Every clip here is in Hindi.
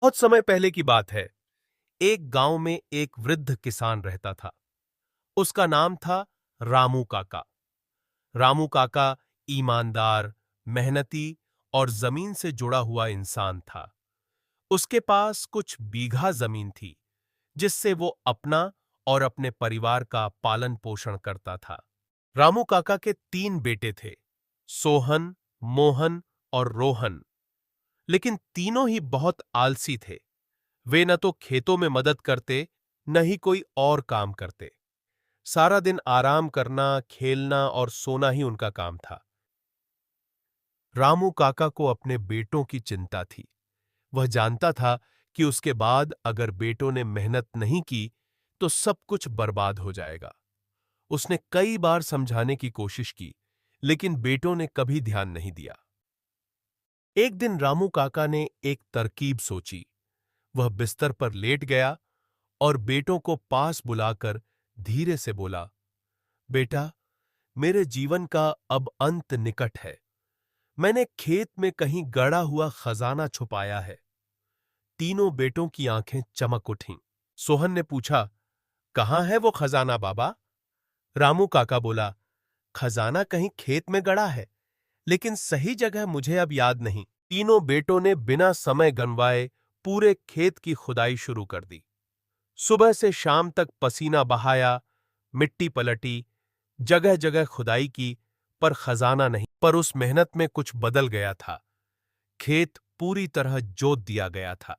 बहुत समय पहले की बात है। एक गांव में एक वृद्ध किसान रहता था। उसका नाम था रामू काका। रामू काका ईमानदार, मेहनती और जमीन से जुड़ा हुआ इंसान था। उसके पास कुछ बीघा जमीन थी, जिससे वो अपना और अपने परिवार का पालन पोषण करता था। रामू काका के 3 बेटे थे, सोहन, मोहन और रोहन। लेकिन तीनों ही बहुत आलसी थे। वे न तो खेतों में मदद करते, न ही कोई और काम करते। सारा दिन आराम करना, खेलना और सोना ही उनका काम था। रामू काका को अपने बेटों की चिंता थी। वह जानता था कि उसके बाद अगर बेटों ने मेहनत नहीं की तो सब कुछ बर्बाद हो जाएगा। उसने कई बार समझाने की कोशिश की, लेकिन बेटों ने कभी ध्यान नहीं दिया। एक दिन रामू काका ने एक तरकीब सोची। वह बिस्तर पर लेट गया और बेटों को पास बुलाकर धीरे से बोला, बेटा, मेरे जीवन का अब अंत निकट है। मैंने खेत में कहीं गड़ा हुआ खजाना छुपाया है। तीनों बेटों की आंखें चमक उठीं। सोहन ने पूछा, कहाँ है वो खजाना बाबा? रामू काका बोला, खजाना कहीं खेत में गड़ा है, लेकिन सही जगह मुझे अब याद नहीं। तीनों बेटों ने बिना समय गंवाए पूरे खेत की खुदाई शुरू कर दी। सुबह से शाम तक पसीना बहाया, मिट्टी पलटी, जगह जगह खुदाई की, पर खजाना नहीं। पर उस मेहनत में कुछ बदल गया था। खेत पूरी तरह जोत दिया गया था।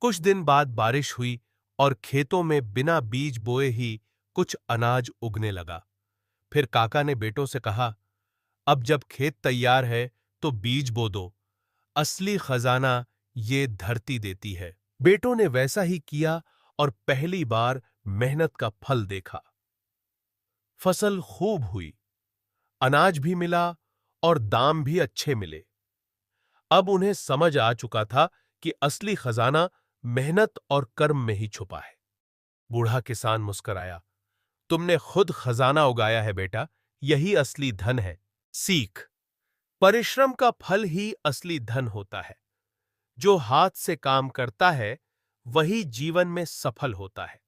कुछ दिन बाद बारिश हुई और खेतों में बिना बीज बोए ही कुछ अनाज उगने लगा। फिर काका ने बेटों से कहा, अब जब खेत तैयार है तो बीज बो दो। असली खजाना ये धरती देती है। बेटों ने वैसा ही किया और पहली बार मेहनत का फल देखा। फसल खूब हुई, अनाज भी मिला और दाम भी अच्छे मिले। अब उन्हें समझ आ चुका था कि असली खजाना मेहनत और कर्म में ही छुपा है। बूढ़ा किसान मुस्कराया, तुमने खुद खजाना उगाया है बेटा, यही असली धन है। सीख, परिश्रम का फल ही असली धन होता है। जो हाथ से काम करता है वही जीवन में सफल होता है।